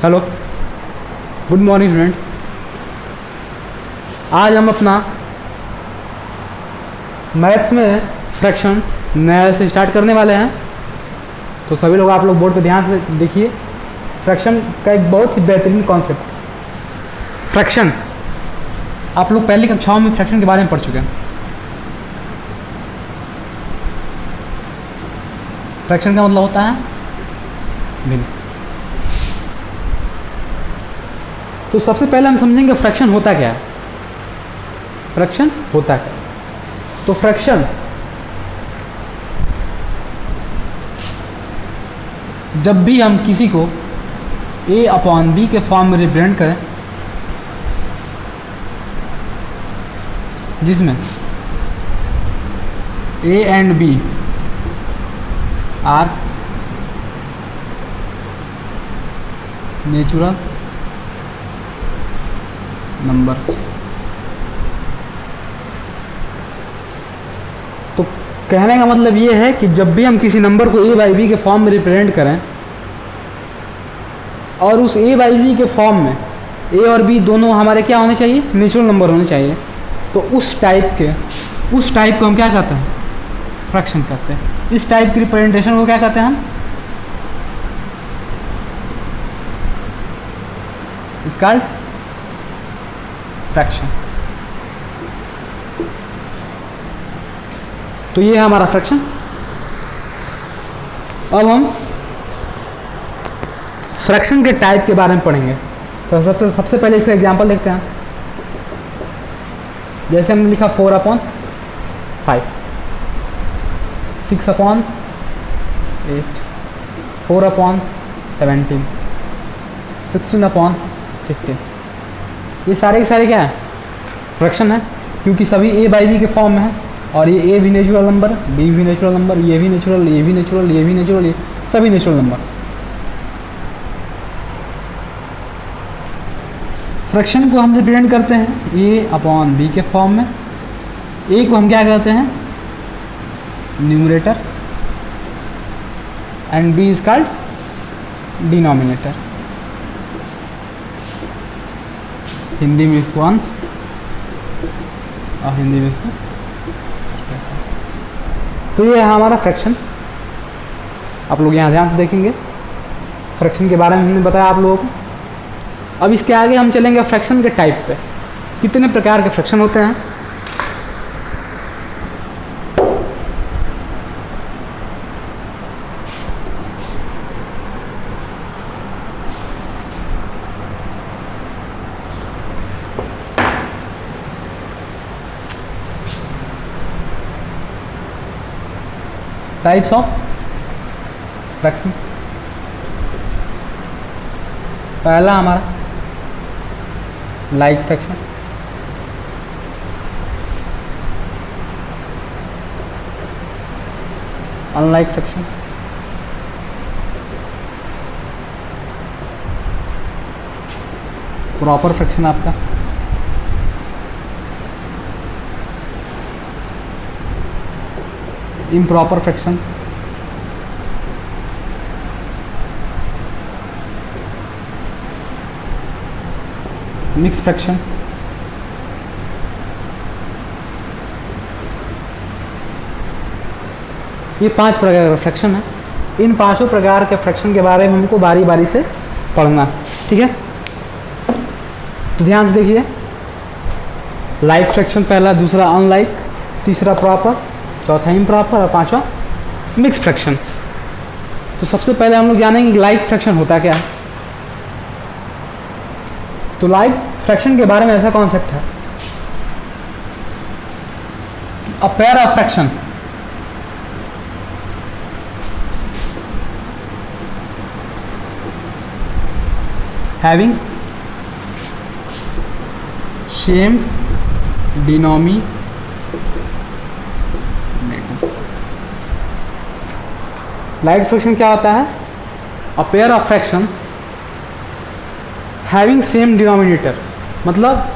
Hello, good morning friends. आज हम अपना मैथ्स में फ्रैक्शन नया से स्टार्ट करने वाले हैं। तो सभी लोग, आप लोग बोर्ड पे ध्यान से देखिए। फ्रैक्शन का एक बहुत ही बेहतरीन कॉन्सेप्ट फ्रैक्शन। आप लोग पहली कक्षाओं में फ्रैक्शन के बारे में पढ़ चुके हैं। फ्रैक्शन का मतलब होता है भिन्न। तो सबसे पहले हम समझेंगे फ्रैक्शन होता क्या है। फ्रैक्शन होता क्या है? तो फ्रैक्शन जब भी हम किसी को a अपॉन b के फॉर्म में रिप्रेजेंट करें, जिसमें a and b are natural numbers. तो कहने का मतलब ये है कि जब भी हम किसी नंबर को a बाई बी के फॉर्म में रिप्रेजेंट करें और उस a बाई बी के फॉर्म में a और b दोनों हमारे क्या होने चाहिए? नेचुरल नंबर होने चाहिए। तो उस टाइप को हम क्या कहते हैं? फ्रैक्शन कहते हैं। इस टाइप की रिप्रेजेंटेशन को क्या कहते हैं हम? It's called fraction. तो ये है हमारा फ्रैक्शन। अब हम फ्रैक्शन के टाइप के बारे में पढ़ेंगे। तो सबसे पहले इसका एग्जांपल देखते हैं। जैसे हमने लिखा 4/5, 6/8, 4/17, 16/15। ये सारे के सारे क्या है? फ्रैक्शन है, क्योंकि सभी a बाई बी के फॉर्म में है। और ये a भी नेचुरल नंबर, b भी नेचुरल नंबर, ये भी नेचुरल, ये भी नेचुरल, ये भी नेचुरल, ये सभी नेचुरल नंबर। फ्रैक्शन को हम रिप्रेजेंट करते हैं a अपॉन b के फॉर्म में। a को हम क्या कहते हैं? Numerator, and b is called denominator. Hindi में इसको अंश और हिंदी में इसको कहते हैं। तो ये है हमारा फ्रैक्शन। आप लोग यहाँ ध्यान से देखेंगे। फ्रैक्शन के बारे में हमने बताया आप लोगों को। अब इसके आगे हम चलेंगे फ्रैक्शन के टाइप पे। कितने प्रकार के फ्रैक्शन होते हैं? Types of fraction. पहला हमारा like fraction, unlike fraction, proper fraction आपका, इम्प्रॉपर फ्रैक्शन, मिक्स फ्रैक्शन, ये 5 प्रकार का फ्रैक्शन है। इन 5 प्रकार के फ्रैक्शन के बारे में हमको बारी बारी से पढ़ना, ठीक है? तो ध्यान से देखिए। लाइक फ्रैक्शन पहला, दूसरा अनलाइक, तीसरा प्रॉपर, चौथा इम्प्रॉपर और पांचवा मिक्स फ्रैक्शन। तो सबसे पहले हम लोग जानेंगे लाइक फ्रैक्शन होता क्या है। तो लाइक फ्रैक्शन के बारे में ऐसा कॉन्सेप्ट है, a pair of fraction having same denominator. Like fraction क्या होता है? A pair of fraction having same denominator. मतलब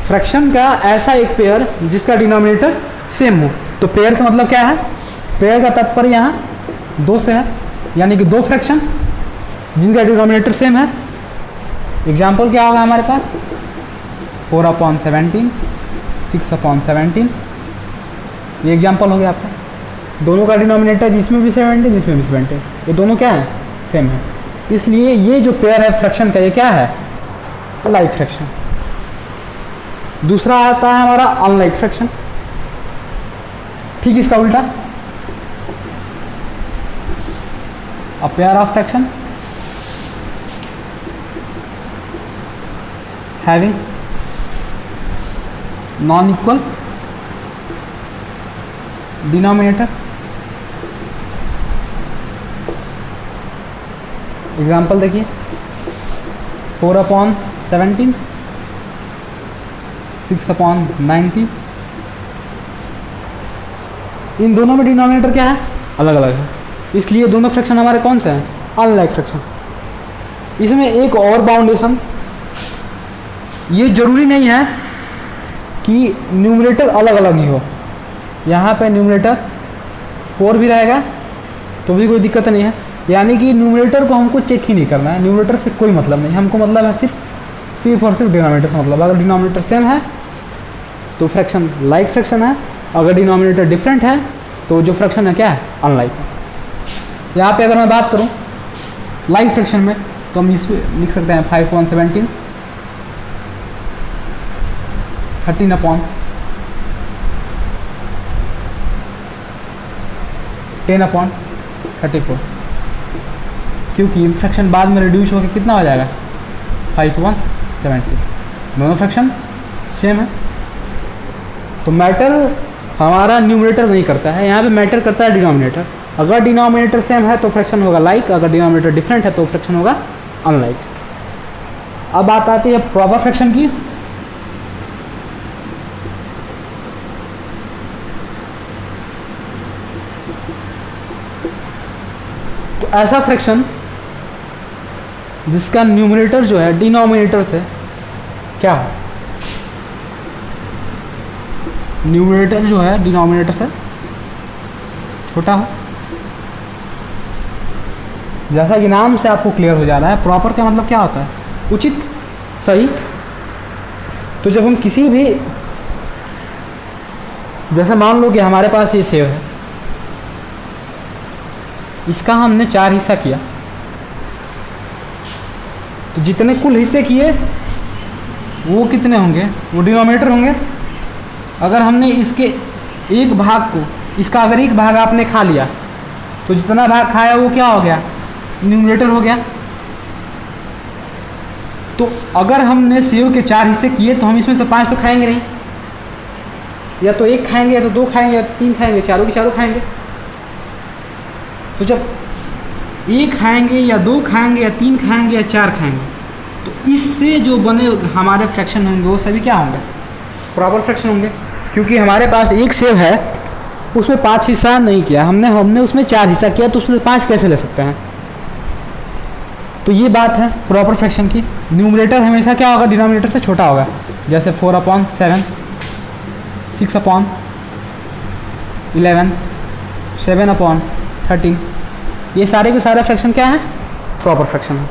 फ्रैक्शन का ऐसा एक पेयर जिसका डिनोमिनेटर सेम हो। तो पेयर का मतलब क्या है? पेयर का तात्पर्य यहाँ 2 से है, यानी कि 2 फ्रैक्शन जिनका डिनोमिनेटर सेम है। एग्जाम्पल क्या होगा हमारे पास, 4/17, 6/17, ये एग्जाम्पल हो गया आपका। दोनों का डिनोमिनेटर जिसमें भी 17, इसमें भी 17, ये दोनों क्या है, सेम है। इसलिए ये जो पेयर है फ्रैक्शन का, ये क्या है, लाइक फ्रैक्शन। दूसरा आता है हमारा अनलाइक फ्रैक्शन। ठीक इसका उल्टा, a pair of fraction having non equal denominator. Example देखिए, 4/17, 6/19, इन दोनों में डिनोमिनेटर क्या है, अलग अलग है, इसलिए दोनों फ्रैक्शन हमारे कौन से हैं, अनलाइक फ्रैक्शन। इसमें एक और बाउंडेशन, ये जरूरी नहीं है कि न्यूमरेटर अलग अलग ही हो। यहाँ पे न्यूमरेटर 4 भी रहेगा तो भी कोई दिक्कत नहीं है, यानी कि न्यूमरेटर को हमको चेक ही नहीं करना है, न्यूमरेटर से कोई मतलब नहीं, हमको मतलब है सिर्फ और सिर्फ डिनोमिनेटर से मतलब। अगर डिनोमिनेटर सेम है तो फ्रैक्शन लाइक फ्रैक्शन है, अगर डिनोमिनेटर डिफरेंट है तो जो फ्रैक्शन है क्या है, अनलाइक है। यहाँ पे अगर मैं बात करूँ लाइक फ्रैक्शन में, तो हम इस लिख सकते हैं 5/17, 13/10/34, क्योंकि फ्रैक्शन बाद में रिड्यूस होकर कितना हो जाएगा, 5/17। दोनों फ्रैक्शन सेम है, तो मैटर हमारा न्यूमरेटर नहीं करता है, यहाँ पे मैटर करता है डिनोमिनेटर। अगर डिनोमिनेटर सेम है तो फ्रैक्शन होगा लाइक, अगर डिनोमिनेटर डिफरेंट है तो फ्रैक्शन होगा अनलाइक। अब बात आती है प्रॉपर फ्रैक्शन की। तो ऐसा फ्रैक्शन जिसका न्यूमरेटर जो है डिनोमिनेटर से क्या हो, न्यूमरेटर जो है डिनोमिनेटर से छोटा हो। जैसा कि नाम से आपको क्लियर हो जा रहा है, प्रॉपर का मतलब क्या होता है, उचित, सही। तो जब हम किसी भी, जैसे मान लो कि हमारे पास ये सेव है, इसका हमने 4 हिस्सा किया, तो जितने कुल हिस्से किए वो कितने होंगे, वो डिनोमिनेटर होंगे। अगर हमने इसके एक भाग को, इसका अगर एक भाग आपने खा लिया तो जितना भाग खाया वो क्या हो गया, न्यूमरेटर हो गया। तो अगर हमने सेव के 4 हिस्से किए तो हम इसमें से 5 तो खाएंगे नहीं, या तो 1 खाएंगे, या तो 2 खाएंगे, या 3 खाएंगे, चारों के चारों खाएंगे। तो जब 1 खाएंगे या 2 खाएंगे या 3 खाएंगे या 4 खाएंगे, तो इससे जो बने हमारे फ्रैक्शन होंगे वो सभी क्या होंगे, प्रॉपर फ्रैक्शन होंगे। क्योंकि हमारे पास एक सेव है, उसमें 5 हिस्सा नहीं किया हमने उसमें 4 हिस्सा किया, तो उसमें 5 कैसे ले सकते हैं। तो ये बात है प्रॉपर फ्रैक्शन की। न्यूमरेटर हमेशा क्या होगा, डिनोमिनेटर से छोटा होगा। जैसे 4/7, 6/11, 7/13, ये सारे के सारे फ्रैक्शन क्या है, प्रॉपर फ्रैक्शन है।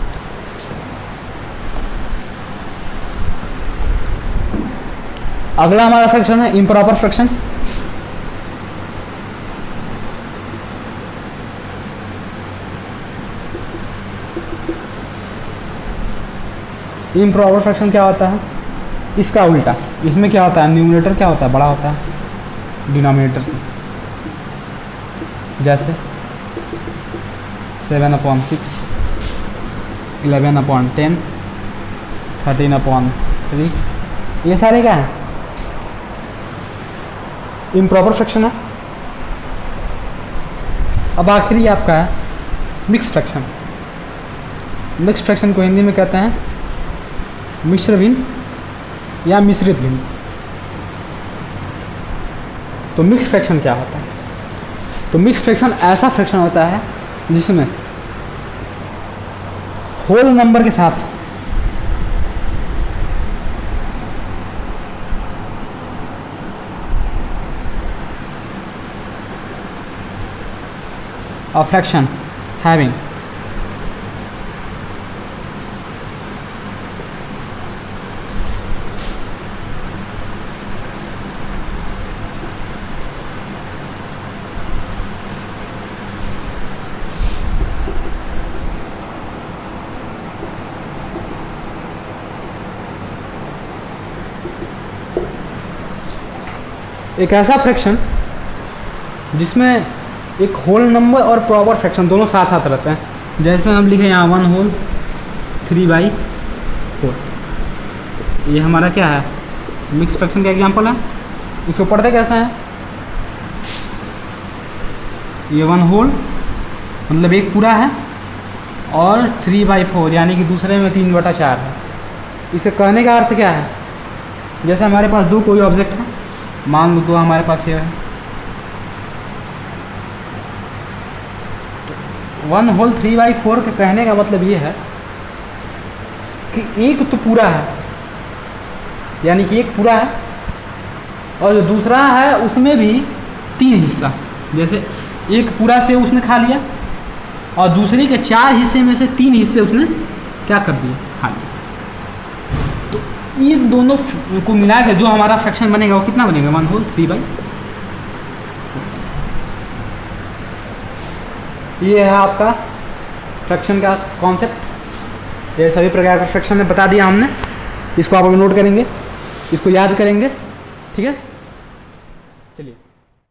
अगला हमारा फ्रैक्शन है इम्प्रॉपर फ्रैक्शन। इम्प्रॉपर फ्रैक्शन क्या होता है, इसका उल्टा। इसमें क्या होता है, न्यूमरेटर क्या होता है, बड़ा होता है डिनोमिनेटर से। जैसे 7/6, 11/10, 13/3, ये सारे क्या हैं, इम्प्रॉपर फ्रैक्शन है। अब आखिरी आपका है मिक्स फ्रैक्शन। मिक्स फ्रैक्शन को हिंदी में कहते हैं मिश्र भिन्न या मिश्रित भिन्न। तो मिक्स फ्रैक्शन क्या होता है, तो मिक्स फ्रैक्शन ऐसा फ्रैक्शन होता है जिसमें होल नंबर के साथ a fraction having एक ऐसा फ्रैक्शन जिसमें एक होल नंबर और प्रॉपर फ्रैक्शन दोनों साथ साथ रहते हैं। जैसे हम लिखे यहाँ 1 होल 3/4, ये हमारा क्या है, मिक्स फ्रैक्शन का एग्जाम्पल है। इसको पढ़ते कैसा है, ये 1 होल मतलब एक पूरा है और 3/4 यानी कि दूसरे में 3/4 है। इसे कहने का अर्थ क्या है, जैसे हमारे पास दो कोई ऑब्जेक्ट है, मान लो दो हमारे पास ये है, 1 होल 3/4 के कहने का मतलब ये है कि एक तो पूरा है, यानी कि एक पूरा है, और जो दूसरा है उसमें भी 3 हिस्सा, जैसे एक पूरा से उसने खा लिया और दूसरे के 4 हिस्से में से 3 हिस्से उसने क्या कर दिए, खा लिया। तो इन दोनों को मिला के जो हमारा फ्रैक्शन बनेगा वो कितना बनेगा, 1 होल 3/4। ये है आपका फ्रैक्शन का कॉन्सेप्ट। ये सभी प्रकार का फ्रैक्शन ने बता दिया हमने, इसको आप नोट करेंगे, इसको याद करेंगे, ठीक है। चलिए।